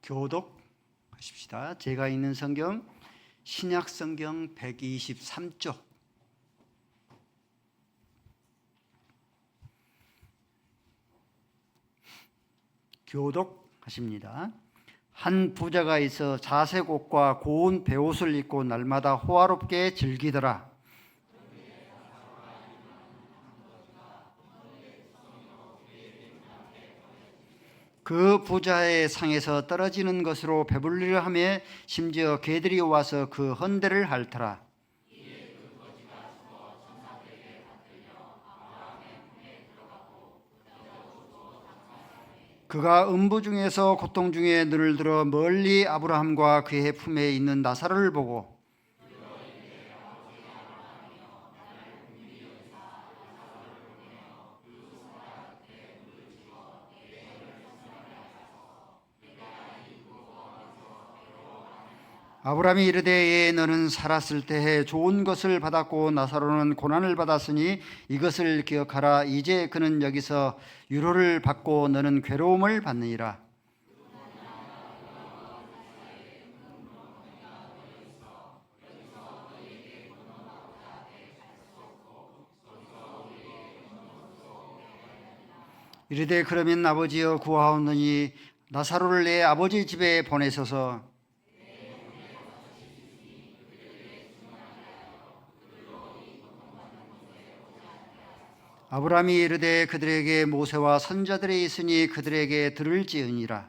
교독하십시다. 제가 있는 성경 신약 성경 123쪽. 교독하십니다. 한 부자가 있어 자색 옷과 고운 베옷을 입고 날마다 호화롭게 즐기더라. 그 부자의 상에서 떨어지는 것으로 배불리려 하며 심지어 개들이 와서 그 헌대를 핥더라. 그가 음부 중에서 고통 중에 눈을 들어 멀리 아브라함과 그의 품에 있는 나사로를 보고 아브라함이 이르되 너는 살았을 때에 좋은 것을 받았고 나사로는 고난을 받았으니 이것을 기억하라. 이제 그는 여기서 유로를 받고 너는 괴로움을 받느니라. 이르되 그러면 아버지여 구하오노니 나사로를 내 아버지 집에 보내소서. 아브라함이 이르되 그들에게 모세와 선자들이 있으니 그들에게 들을지으니라.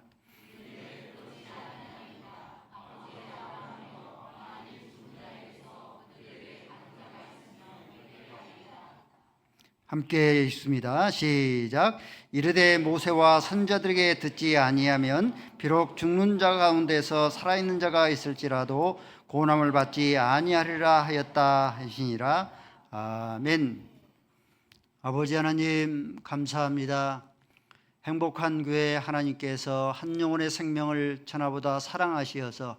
함께 읽습니다. 시작. 이르되 모세와 선자들에게 듣지 아니하면 비록 죽는 자 가운데서 살아있는 자가 있을지라도 고난을 받지 아니하리라 하였다 하시니라. 아멘. 아버지 하나님 감사합니다. 행복한 교회 하나님께서 한 영혼의 생명을 천하보다 사랑하시어서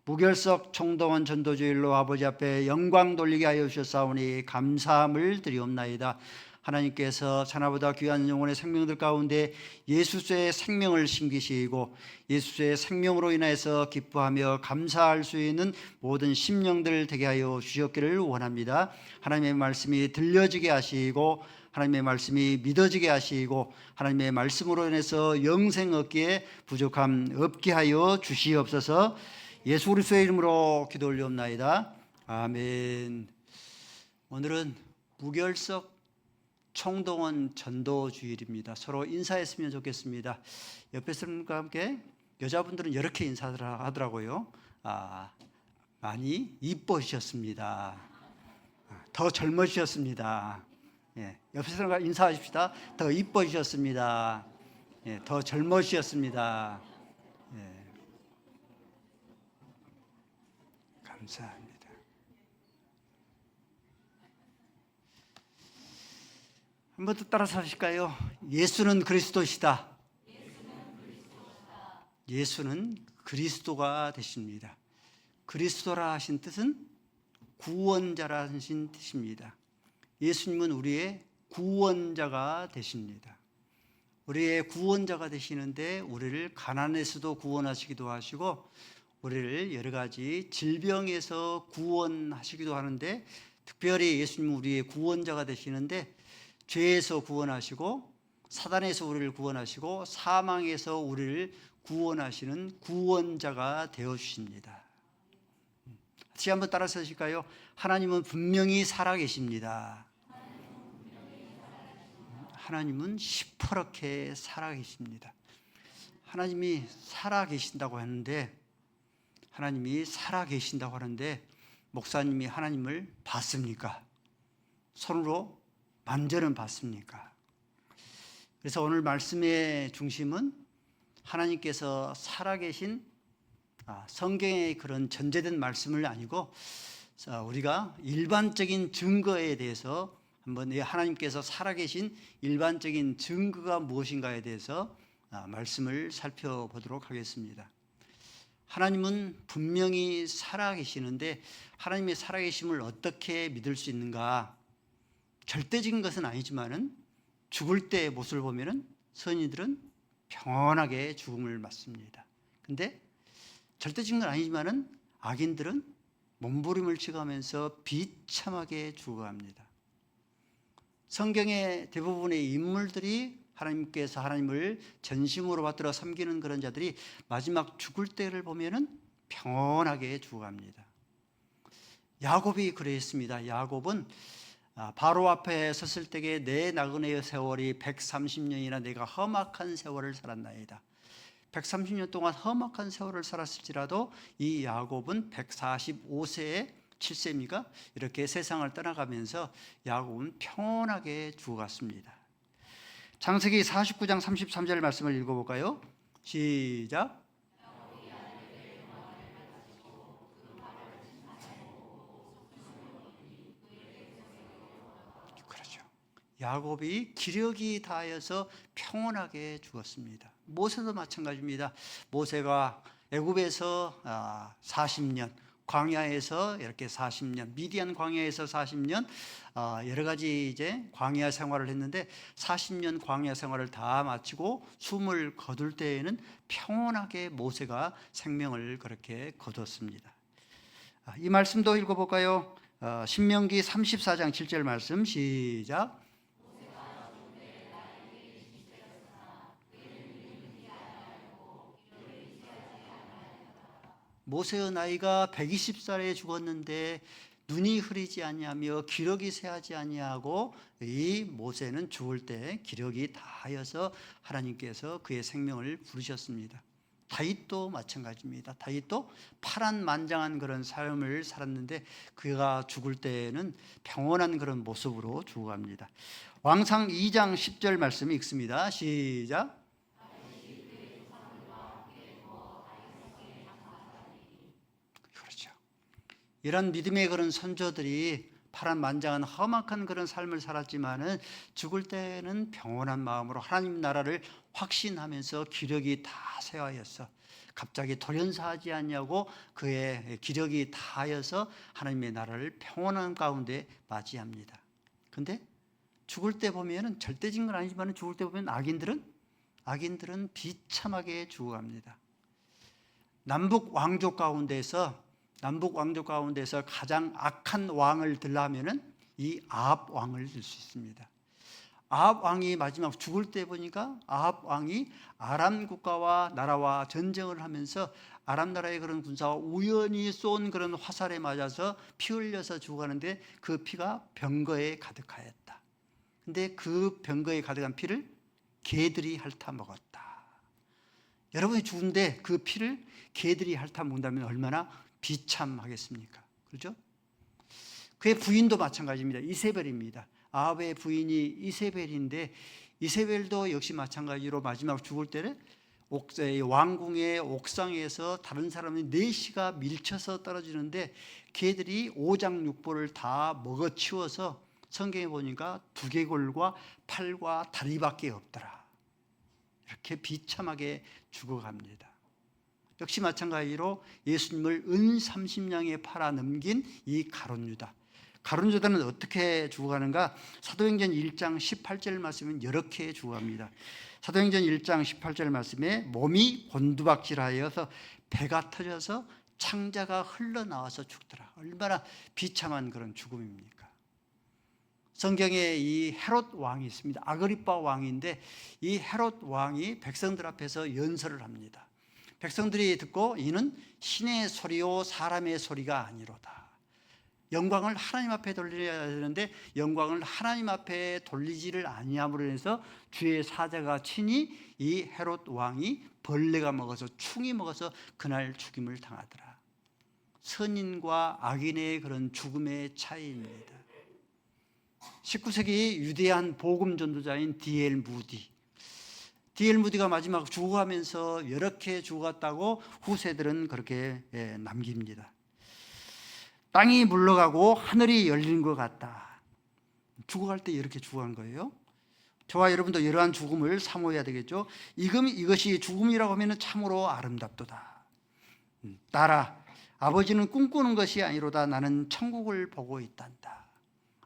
무결석 총동원 전도주일로 아버지 앞에 영광 돌리게 하여 주셨사오니 감사함을 드리옵나이다. 하나님께서 천하보다 귀한 영혼의 생명들 가운데 예수의 생명을 심기시고 예수의 생명으로 인해서 기뻐하며 감사할 수 있는 모든 심령들 되게 하여 주셨기를 원합니다. 하나님의 말씀이 들려지게 하시고 하나님의 말씀이 믿어지게 하시고 하나님의 말씀으로 인해서 영생 얻기에 부족함 없게 하여 주시옵소서. 예수 그리스도의 이름으로 기도 올리옵나이다. 아멘. 오늘은 무결석 총동원 전도주일입니다. 서로 인사했으면 좋겠습니다. 옆에 사람과 함께 여자분들은 이렇게 인사하더라고요. 많이 이뻐지셨습니다. 더 젊어지셨습니다. 예, 옆에 사람과 인사하십시다. 더 이뻐지셨습니다. 예, 더 젊어지셨습니다. 예. 감사합니다. 한 번 더 따라서 하실까요? 예수는 그리스도시다. 예수는 그리스도가 되십니다. 그리스도라 하신 뜻은 구원자라 하신 뜻입니다. 예수님은 우리의 구원자가 되십니다. 우리의 구원자가 되시는데 우리를 가난에서도 구원하시기도 하시고 우리를 여러 가지 질병에서 구원하시기도 하는데 특별히 예수님은 우리의 구원자가 되시는데 죄에서 구원하시고 사단에서 우리를 구원하시고 사망에서 우리를 구원하시는 구원자가 되어주십니다. 다시 한번 따라서 하실까요? 하나님은 분명히 살아계십니다. 하나님은 시퍼렇게 살아계십니다. 하나님이 살아계신다고 하는데 목사님이 하나님을 봤습니까? 손으로 만져는 봤습니까? 그래서 오늘 말씀의 중심은 하나님께서 살아계신 성경의 그런 전제된 말씀을 아니고 우리가 일반적인 증거에 대해서 한번 하나님께서 살아계신 일반적인 증거가 무엇인가에 대해서 말씀을 살펴보도록 하겠습니다. 하나님은 분명히 살아계시는데 하나님의 살아계심을 어떻게 믿을 수 있는가? 절대적인 것은 아니지만은 죽을 때의 모습을 보면은 선인들은 평온하게 죽음을 맞습니다. 근데 절대적인 건 아니지만은 악인들은 몸부림을 치가면서 비참하게 죽어갑니다. 성경의 대부분의 인물들이 하나님께서 하나님을 전심으로 받들어 섬기는 그런 자들이 마지막 죽을 때를 보면은 평온하게 죽어갑니다. 야곱이 그랬습니다. 야곱은 바로 앞에 섰을 때에 내 나그네의 세월이 130년이나 내가 험악한 세월을 살았나이다. 130년 동안 험악한 세월을 살았을지라도 이 야곱은 145세에 7세입니까? 이렇게 세상을 떠나가면서 야곱은 평온하게 죽어갔습니다. 창세기 49장 33절 말씀을 읽어볼까요? 시작. 그렇죠. 야곱이 기력이 다하여서 평온하게 죽었습니다. 모세도 마찬가지입니다. 모세가 애굽에서 40년, 광야에서 이렇게 40년, 미디안 광야에서 40년 여러 가지 이제 광야 생활을 했는데 40년 광야 생활을 다 마치고 숨을 거둘 때에는 평온하게 모세가 생명을 그렇게 거뒀습니다. 이 말씀도 읽어볼까요? 신명기 34장 7절 말씀 시작. 모세의 나이가 120살에 죽었는데 눈이 흐리지 아니하며 기력이 쇠하지 아니하고 이 모세는 죽을 때 기력이 다하여서 하나님께서 그의 생명을 부르셨습니다. 다윗도 마찬가지입니다. 다윗도 파란만장한 그런 삶을 살았는데 그가 죽을 때에는 평온한 그런 모습으로 죽어갑니다. 왕상 2장 10절 말씀 읽습니다. 시작. 이런 믿음의 그런 선조들이 파란만장한 험악한 그런 삶을 살았지만은 죽을 때는 평온한 마음으로 하나님 나라를 확신하면서 기력이 다 쇠하였어. 갑자기 돌연사하지 않냐고 그의 기력이 다하여서 하나님의 나라를 평온한 가운데 맞이합니다. 근데 죽을 때 보면은 절대적인 건 아니지만 죽을 때 보면 악인들은 비참하게 죽어갑니다. 남북 왕조 가운데서 가장 악한 왕을 들라면은 이 아합 왕을 들 수 있습니다. 아합 왕이 마지막 죽을 때 보니까 아합 왕이 아람 국가와 나라와 전쟁을 하면서 아람 나라의 그런 군사와 우연히 쏜 그런 화살에 맞아서 피 흘려서 죽어가는데 그 피가 병거에 가득하였다. 근데 그 병거에 가득한 피를 개들이 핥아 먹었다. 여러분이 죽은데 그 피를 개들이 핥아 먹는다면 얼마나 비참하겠습니까? 그렇죠? 그의 부인도 마찬가지입니다. 이세벨입니다. 아합의 부인이 이세벨인데 이세벨도 역시 마찬가지로 마지막 죽을 때는 왕궁의 옥상에서 다른 사람이 4시가 밀쳐서 떨어지는데 개들이 오장육부를 다 먹어치워서 성경에 보니까 두개골과 팔과 다리밖에 없더라. 이렇게 비참하게 죽어갑니다. 역시 마찬가지로 예수님을 은 30냥에 팔아 넘긴 이 가룟 유다. 가룟 유다는 어떻게 죽어가는가? 사도행전 1장 18절 말씀은 이렇게 죽어갑니다. 사도행전 1장 18절 말씀에 몸이 곤두박질하여서 배가 터져서 창자가 흘러나와서 죽더라. 얼마나 비참한 그런 죽음입니까? 성경에 이 헤롯 왕이 있습니다. 아그리빠 왕인데 이 헤롯 왕이 백성들 앞에서 연설을 합니다. 백성들이 듣고 이는 신의 소리요 사람의 소리가 아니로다. 영광을 하나님 앞에 돌려야 되는데 영광을 하나님 앞에 돌리지를 아니함으로 해서 주의 사자가 치니 이 헤롯 왕이 벌레가 먹어서 충이 먹어서 그날 죽임을 당하더라. 선인과 악인의 그런 죽음의 차이입니다. 19세기 유대한 복음 전도자인 D.L. 무디가 마지막 죽어가면서 이렇게 죽었다고 후세들은 그렇게 남깁니다. 땅이 물러가고 하늘이 열린 것 같다. 죽어갈 때 이렇게 죽어간 거예요. 저와 여러분도 이러한 죽음을 사모해야 되겠죠. 이것이 죽음이라고 하면 참으로 아름답도다. 딸아, 아버지는 꿈꾸는 것이 아니로다. 나는 천국을 보고 있단다.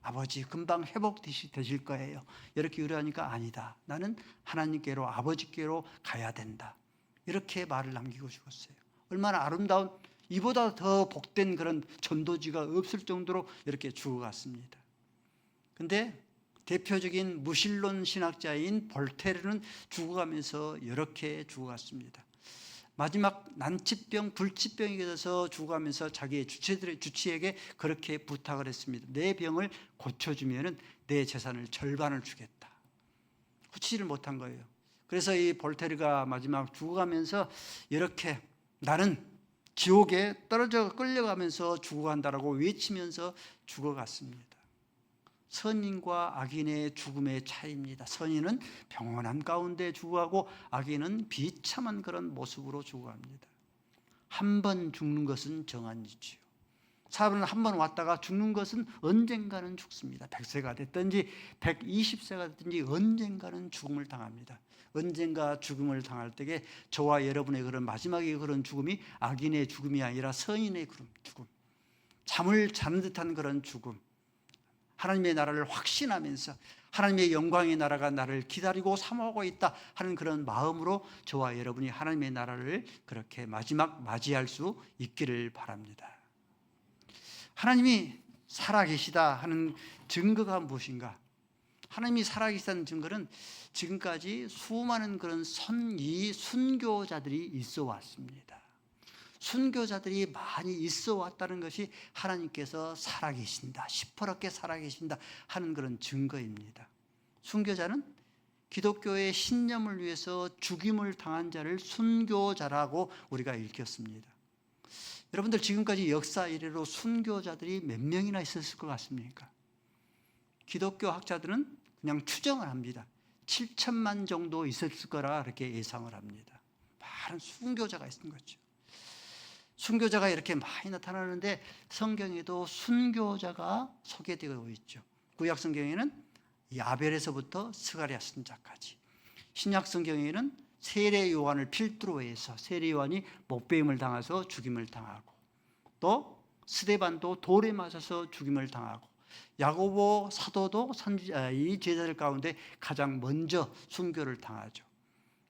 아버지 금방 회복되실 거예요. 이렇게 의뢰하니까 아니다. 나는 하나님께로 아버지께로 가야 된다. 이렇게 말을 남기고 죽었어요. 얼마나 아름다운, 이보다 더 복된 그런 전도지가 없을 정도로 이렇게 죽어갔습니다. 근데 대표적인 무신론 신학자인 볼테르는 죽어가면서 이렇게 죽어갔습니다. 마지막 난치병, 불치병이 돼서 죽어가면서 자기의 주치에게 그렇게 부탁을 했습니다. 내 병을 고쳐주면 내 재산을 절반을 주겠다. 고치지를 못한 거예요. 그래서 이 볼테르가 마지막 죽어가면서 이렇게 나는 지옥에 떨어져 끌려가면서 죽어간다라고 외치면서 죽어갔습니다. 선인과 악인의 죽음의 차이입니다. 선인은 평온한 가운데 죽어가고 악인은 비참한 그런 모습으로 죽어갑니다. 한 번 죽는 것은 정한이지요. 사람은 한 번 왔다가 죽는 것은 언젠가는 죽습니다. 100세가 됐든지 120세가 됐든지 언젠가는 죽음을 당합니다. 언젠가 죽음을 당할 때에 저와 여러분의 그런 마지막의 그런 죽음이 악인의 죽음이 아니라 선인의 죽음, 잠을 자는 듯한 그런 죽음, 하나님의 나라를 확신하면서 하나님의 영광의 나라가 나를 기다리고 사모하고 있다 하는 그런 마음으로 저와 여러분이 하나님의 나라를 그렇게 마지막 맞이할 수 있기를 바랍니다. 하나님이 살아계시다 하는 증거가 무엇인가? 하나님이 살아계시다는 증거는 지금까지 수많은 그런 순교자들이 있어 왔습니다. 순교자들이 많이 있어 왔다는 것이 하나님께서 살아계신다, 시퍼렇게 살아계신다 하는 그런 증거입니다. 순교자는 기독교의 신념을 위해서 죽임을 당한 자를 순교자라고 우리가 읽혔습니다. 여러분들 지금까지 역사 이래로 순교자들이 몇 명이나 있었을 것 같습니까? 기독교 학자들은 그냥 추정을 합니다. 7천만 정도 있었을 거라 이렇게 예상을 합니다. 많은 순교자가 있는 거죠. 순교자가 이렇게 많이 나타나는데 성경에도 순교자가 소개되고 있죠. 구약 성경에는 야벨에서부터 스가랴 선지자까지, 신약 성경에는 세례 요한을 필두로 해서 세례 요한이 목배임을 당해서 죽임을 당하고, 또 스데반도 돌에 맞아서 죽임을 당하고, 야고보 사도도 이 제자들 가운데 가장 먼저 순교를 당하죠.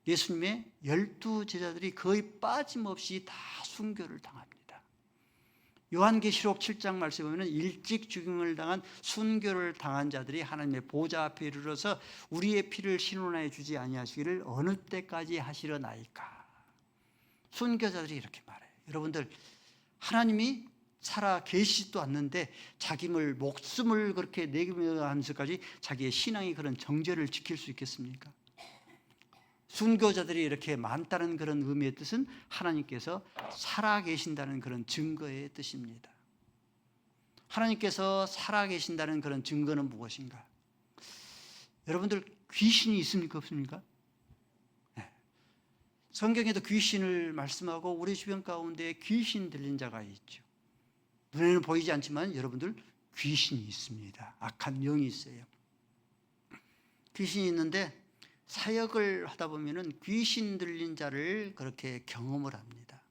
예수님의 12제자들이 거의 빠짐없이 다 순교를 당합니다. 요한계시록 7장 말씀에 보면 일찍 죽임을 당한 순교를 당한 자들이 하나님의 보좌 앞에 이르러서 우리의 피를 신원하여 주지 아니하시기를 어느 때까지 하시려나이까. 순교자들이 이렇게 말해요. 여러분들, 하나님이 살아 계시지도 않는데 자기를 목숨을 그렇게 내기며 하면서까지 자기의 신앙의 그런 정죄를 지킬 수 있겠습니까? 순교자들이 이렇게 많다는 그런 의미의 뜻은 하나님께서 살아계신다는 그런 증거의 뜻입니다. 하나님께서 살아계신다는 그런 증거는 무엇인가? 여러분들 귀신이 있습니까? 없습니까? 네. 성경에도 귀신을 말씀하고 우리 주변 가운데 귀신 들린 자가 있죠. 눈에는 보이지 않지만 여러분들 귀신이 있습니다. 악한 영이 있어요. 귀신이 있는데 사역을 하다 보면은 귀신 들린 자를 그렇게 경험을 합니다.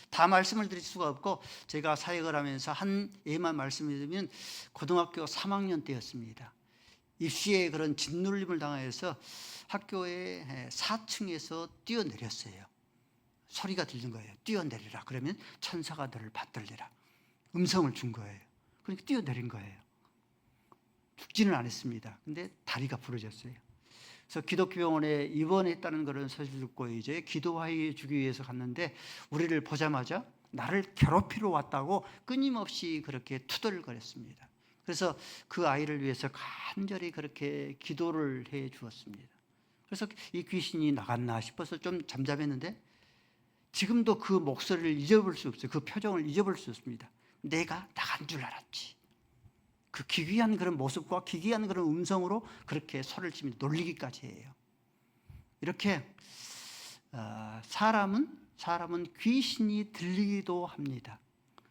다 말씀을 드릴 수가 없고 제가 사역을 하면서 한 예만 말씀드리면 고등학교 3학년 때였습니다. 입시에 그런 짓눌림을 당해서 학교의 4층에서 뛰어내렸어요. 소리가 들린 거예요. 뛰어내리라. 그러면 천사가 너를 받들리라. 음성을 준 거예요. 그러니까 뛰어내린 거예요. 죽지는 않았습니다. 근데 다리가 부러졌어요. 그래서 기독교병원에 입원했다는 그런 소식을 듣고 이제 기도하여 주기 위해서 갔는데 우리를 보자마자 나를 괴롭히러 왔다고 끊임없이 그렇게 투덜거렸습니다. 그래서 그 아이를 위해서 간절히 그렇게 기도를 해 주었습니다. 그래서 이 귀신이 나갔나 싶어서 좀 잠잠했는데 지금도 그 목소리를 잊어볼 수 없어요. 그 표정을 잊어볼 수 없습니다. 내가 나간 줄 알았지. 그 기괴한 그런 모습과 기괴한 그런 음성으로 그렇게 소리를 치며 놀리기까지 해요. 이렇게 사람은 귀신이 들리기도 합니다.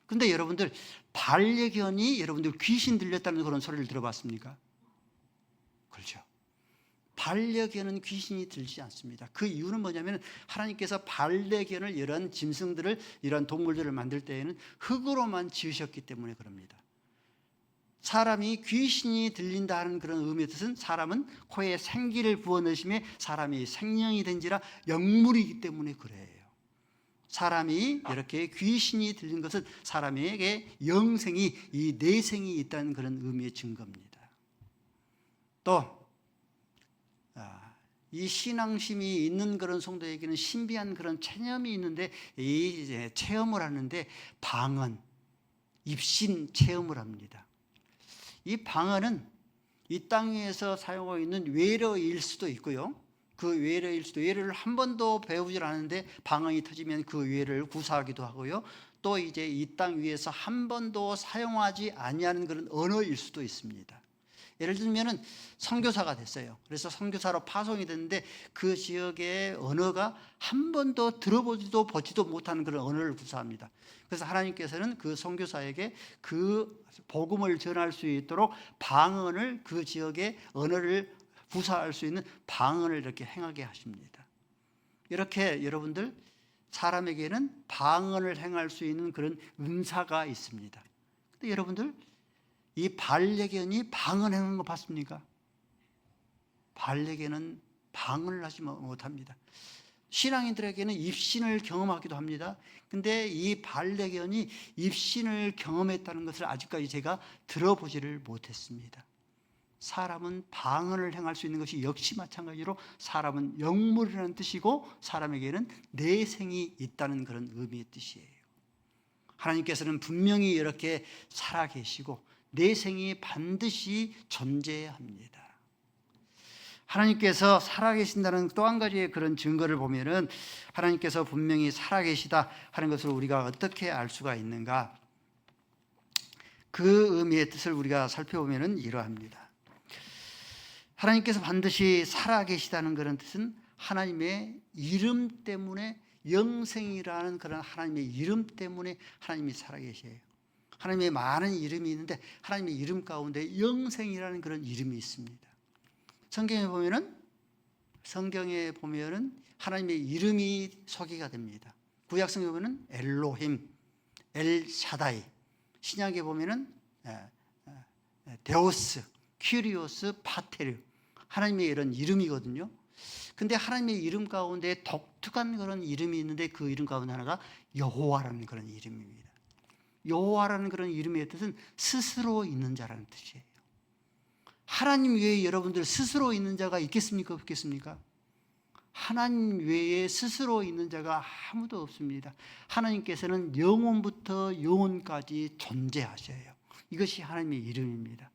그런데 여러분들 반려견이 여러분들 귀신 들렸다는 그런 소리를 들어봤습니까? 그렇죠. 반려견은 귀신이 들지 않습니다. 그 이유는 뭐냐면 하나님께서 반려견을 이런 짐승들을 이런 동물들을 만들 때에는 흙으로만 지으셨기 때문에 그럽니다. 사람이 귀신이 들린다 하는 그런 의미의 뜻은 사람은 코에 생기를 부어넣으심에 사람이 생명이 된지라 영물이기 때문에 그래요. 사람이 이렇게 귀신이 들린 것은 사람에게 영생이, 이 내생이 있다는 그런 의미의 증거입니다. 또 이 신앙심이 있는 그런 성도에게는 신비한 그런 체험이 있는데, 이 체험을 하는데 방언, 입신 체험을 합니다. 이 방언은 이 땅 위에서 사용하고 있는 외래어일 수도 있고요. 그 외래어일 수도, 외래어를 한 번도 배우질 않았는데 방언이 터지면 그 외래어를 구사하기도 하고요. 또 이제 이 땅 위에서 한 번도 사용하지 아니하는 그런 언어일 수도 있습니다. 예를 들면은 선교사가 됐어요. 그래서 선교사로 파송이 됐는데 그 지역의 언어가 한 번도 들어보지도 보지도 못하는 그런 언어를 구사합니다. 그래서 하나님께서는 그 선교사에게 그 복음을 전할 수 있도록 방언을, 그 지역의 언어를 구사할 수 있는 방언을 이렇게 행하게 하십니다. 이렇게 여러분들, 사람에게는 방언을 행할 수 있는 그런 은사가 있습니다. 근데 여러분들, 이 반려견이 방언하는 거 봤습니까? 반려견은 방언을 하지 못합니다. 신앙인들에게는 입신을 경험하기도 합니다. 근데 이 반려견이 입신을 경험했다는 것을 아직까지 제가 들어보지를 못했습니다. 사람은 방언을 행할 수 있는 것이 역시 마찬가지로 사람은 영물이라는 뜻이고 사람에게는 내생이 있다는 그런 의미의 뜻이에요. 하나님께서는 분명히 이렇게 살아계시고 내생이 반드시 존재합니다. 하나님께서 살아계신다는 또 한 가지의 그런 증거를 보면은, 하나님께서 분명히 살아계시다 하는 것을 우리가 어떻게 알 수가 있는가? 그 의미의 뜻을 우리가 살펴보면은 이러합니다. 하나님께서 반드시 살아계시다는 그런 뜻은 하나님의 이름 때문에, 영생이라는 그런 하나님의 이름 때문에 하나님이 살아계셔요. 하나님의 많은 이름이 있는데 하나님의 이름 가운데 영생이라는 그런 이름이 있습니다. 성경에 보면은 하나님의 이름이 소개가 됩니다. 구약 성경에 보면은 엘로힘, 엘샤다이, 신약에 보면은 데오스, 큐리오스, 파테르, 하나님의 이런 이름이거든요. 근데 하나님의 이름 가운데 독특한 그런 이름이 있는데 그 이름 가운데 하나가 여호와라는 그런 이름입니다. 여호와라는 그런 이름의 뜻은 스스로 있는 자라는 뜻이에요. 하나님 외에 여러분들 스스로 있는 자가 있겠습니까? 없겠습니까? 하나님 외에 스스로 있는 자가 아무도 없습니다. 하나님께서는 영원부터 영원까지 존재하셔요. 이것이 하나님의 이름입니다.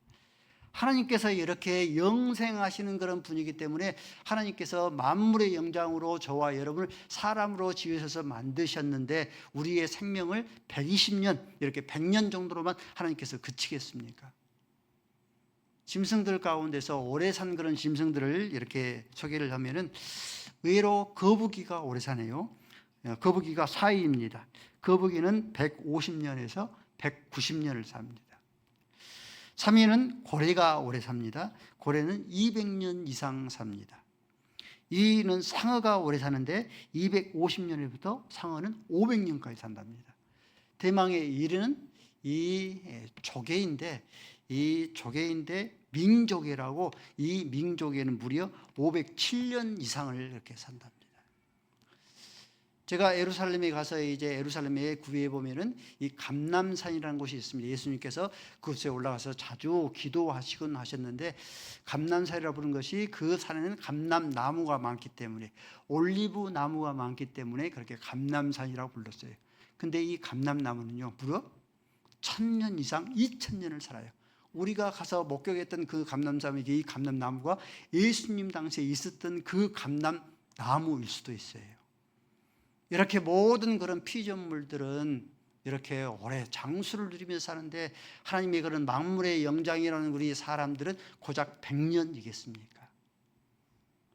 하나님께서 이렇게 영생하시는 그런 분이기 때문에 하나님께서 만물의 영장으로 저와 여러분을 사람으로 지으셔서 만드셨는데 우리의 생명을 120년, 이렇게 100년 정도로만 하나님께서 그치겠습니까? 짐승들 가운데서 오래 산 그런 짐승들을 이렇게 소개를 하면은 의외로 거북이가 오래 사네요. 거북이가 4위입니다. 거북이는 150년에서 190년을 삽니다. 3위는 고래가 오래 삽니다. 고래는 200년 이상 삽니다. 2위는 상어가 오래 사는데 250년부터 상어는 500년까지 산답니다. 대망의 1위는 이 조개인데, 민조개라고, 이 민조개는 무려 507년 이상을 이렇게 산답니다. 제가 예루살렘에 가서 이제 예루살렘의 구에 보면은 이 감람산이라는 곳이 있습니다. 예수님께서 그곳에 올라가서 자주 기도하시곤 하셨는데, 감람산이라고 부르는 것이 그 산에는 감람나무가 많기 때문에, 올리브 나무가 많기 때문에 그렇게 감람산이라고 불렀어요. 근데 이 감람나무는요, 무려 1000년 이상, 2000년을 살아요. 우리가 가서 목격했던 그 감람산이, 이 감람나무가 예수님 당시에 있었던 그 감람나무일 수도 있어요. 이렇게 모든 그런 피조물들은 이렇게 오래 장수를 누리면서 사는데, 하나님의 그런 만물의 영장이라는 우리 사람들은 고작 100년이겠습니까?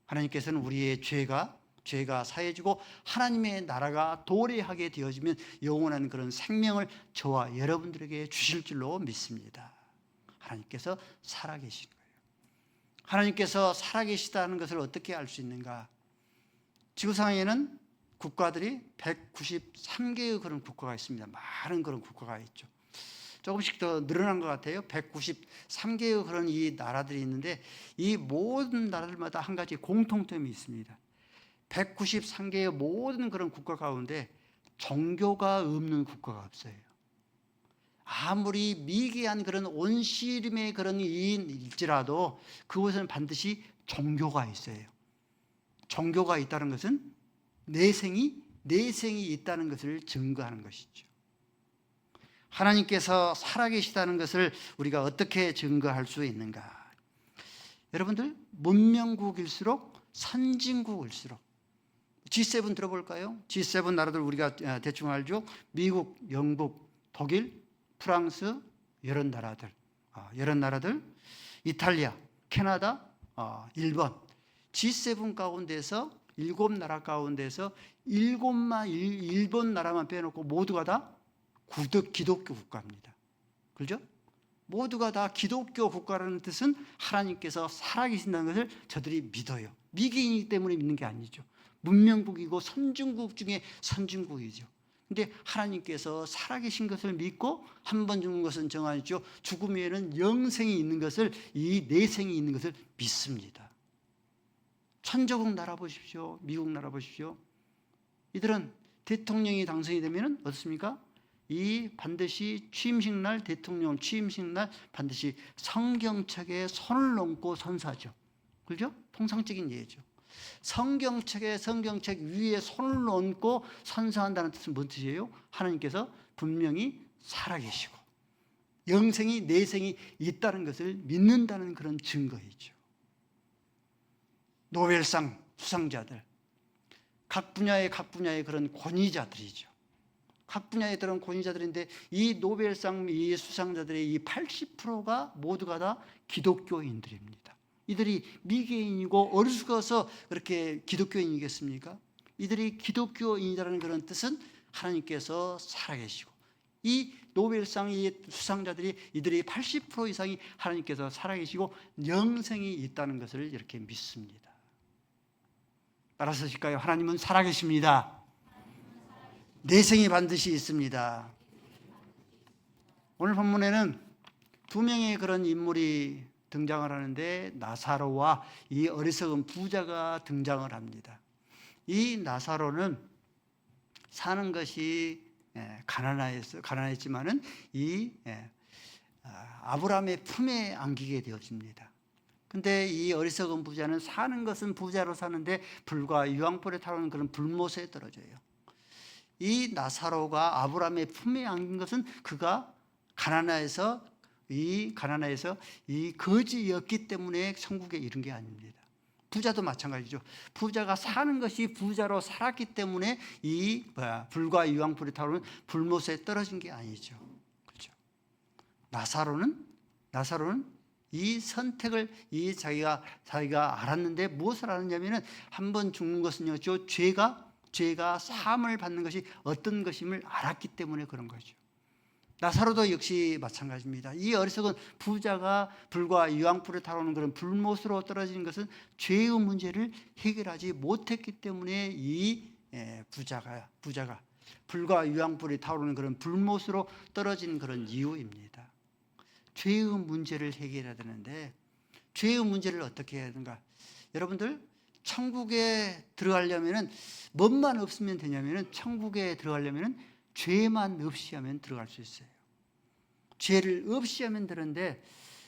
하나님께서는 우리의 죄가 사해지고 하나님의 나라가 도래하게 되어지면 영원한 그런 생명을 저와 여러분들에게 주실 줄로 믿습니다. 하나님께서 살아계신 거예요. 하나님께서 살아계시다는 것을 어떻게 알 수 있는가? 지구상에는 국가들이 193개의 그런 국가가 있습니다. 많은 그런 국가가 있죠. 조금씩 더 늘어난 것 같아요. 193개의 그런 이 나라들이 있는데, 이 모든 나라들마다 한 가지 공통점이 있습니다. 193개의 모든 그런 국가 가운데 종교가 없는 국가가 없어요. 아무리 미개한 그런 온시림의 그런 이인일지라도 그곳에는 반드시 종교가 있어요. 종교가 있다는 것은 내생이 있다는 것을 증거하는 것이죠. 하나님께서 살아계시다는 것을 우리가 어떻게 증거할 수 있는가? 여러분들, 문명국일수록 선진국일수록 G7 들어볼까요? G7 나라들 우리가 대충 알죠? 미국, 영국, 독일, 프랑스, 이런 나라들, 이탈리아, 캐나다, 일본, G7 가운데서 7나라 가운데서 일본 나라만 빼놓고 모두가 다 기독교 국가입니다. 그렇죠? 모두가 다 기독교 국가라는 뜻은 하나님께서 살아계신다는 것을 저들이 믿어요. 미개인이기 때문에 믿는 게 아니죠. 문명국이고 선진국 중에 선진국이죠. 근데 하나님께서 살아계신 것을 믿고 한 번 죽는 것은 정하죠. 죽음 후에는 영생이 있는 것을, 이 내생이 있는 것을 믿습니다. 천조국 나라 보십시오. 미국 나라 보십시오. 이들은 대통령이 당선이 되면 어떻습니까? 이 반드시 취임식 날, 대통령 취임식 날 반드시 성경책에 손을 얹고 선사하죠. 그렇죠? 통상적인 예죠. 성경책 위에 손을 얹고 선사한다는 뜻은 뭔 뜻이에요? 하나님께서 분명히 살아계시고 영생이, 내생이 있다는 것을 믿는다는 그런 증거이죠. 노벨상 수상자들, 각 분야의 그런 권위자들이죠. 각 분야에 들은 권위자들인데 이 노벨상 이 수상자들의 이 80%가 모두가 다 기독교인들입니다. 이들이 미개인이고 어리석어서 그렇게 기독교인이겠습니까? 이들이 기독교인이라는 그런 뜻은 하나님께서 살아계시고 이 노벨상 이 수상자들이 이들의 80% 이상이 하나님께서 살아계시고 영생이 있다는 것을 이렇게 믿습니다. 따라서 하실까요? 하나님은 살아계십니다. 내생이 반드시 있습니다. 오늘 본문에는 두 명의 그런 인물이 등장을 하는데 나사로와 이 어리석은 부자가 등장을 합니다. 이 나사로는 사는 것이 가난했지만은 이 아브라함의 품에 안기게 되어집니다. 근데 이 어리석은 부자는 사는 것은 부자로 사는데 불과 유황불에 타오르는 그런 불못에 떨어져요. 이 나사로가 아브라함의 품에 안긴 것은 그가 가난해서 이 거지였기 때문에 천국에 이른 게 아닙니다. 부자도 마찬가지죠. 부자가 사는 것이 부자로 살았기 때문에 이 불과 유황불에 타오르는 불못에 떨어진 게 아니죠. 그렇죠? 나사로는 이 선택을 자기가 알았는데 무엇을 알았냐면은 한 번 죽는 것은요, 죄가 사함을 받는 것이 어떤 것임을 알았기 때문에 그런 거죠. 나사로도 역시 마찬가지입니다. 이 어리석은 부자가 불과 유황불에 타오르는 그런 불못으로 떨어진 것은 죄의 문제를 해결하지 못했기 때문에 이 부자가 불과 유황불에 타오르는 그런 불못으로 떨어진 그런 이유입니다. 죄의 문제를 해결해야 되는데 죄의 문제를 어떻게 해야 되는가? 여러분들, 천국에 들어가려면은 뭐만 없으면 되냐면은 천국에 들어가려면은 죄만 없이 하면 들어갈 수 있어요. 죄를 없이 하면 되는데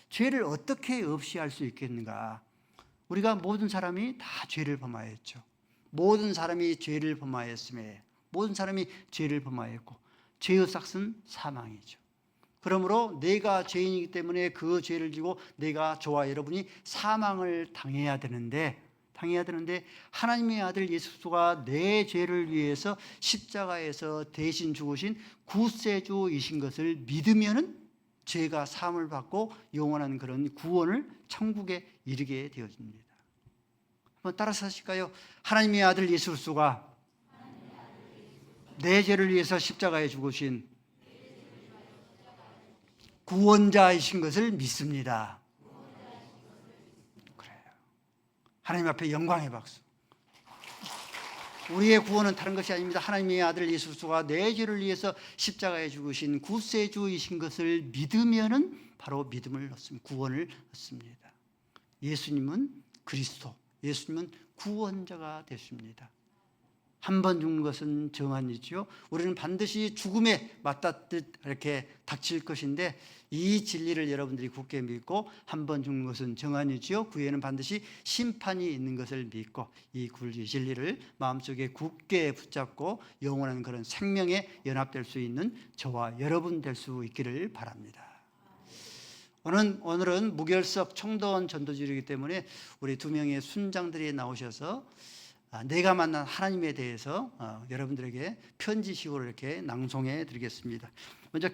죄를 어떻게 없이 할 수 있겠는가? 우리가 모든 사람이 다 죄를 범하였죠. 모든 사람이 죄를 범하였음에 모든 사람이 죄를 범하였고 죄의 삭은 사망이죠. 그러므로 내가 죄인이기 때문에 그 죄를 지고 내가 저와 여러분이 사망을 당해야 되는데 하나님의 아들 예수 그리스도가 내 죄를 위해서 십자가에서 대신 죽으신 구세주이신 것을 믿으면은 죄가 사함을 받고 영원한 그런 구원을 천국에 이르게 되어집니다. 한번 따라서 하실까요? 하나님의 아들 예수 그리스도가 내 죄를 위해서 십자가에 죽으신 구원자이신 것을 믿습니다. 그래요. 하나님 앞에 영광의 박수. 우리의 구원은 다른 것이 아닙니다. 하나님의 아들 예수 그리스도가 내 죄를 위해서 십자가에 죽으신 구세주이신 것을 믿으면은 바로 믿음을 얻습니다. 구원을 얻습니다. 예수님은 그리스도, 예수님은 구원자가 되십니다. 한 번 죽는 것은 정한이지요. 우리는 반드시 죽음에 맞닿듯 이렇게 닥칠 것인데 이 진리를 여러분들이 굳게 믿고 한 번 죽는 것은 정한이지요. 그 후에는 반드시 심판이 있는 것을 믿고 이 진리를 마음속에 굳게 붙잡고 영원한 그런 생명에 연합될 수 있는 저와 여러분 될 수 있기를 바랍니다. 오늘은 무결석 청도원 전도주일이기 때문에 우리 두 명의 순장들이 나오셔서 내가 만난 하나님에 대해서 여러분들에게 편지식으로 이렇게 낭송해 드리겠습니다. 먼저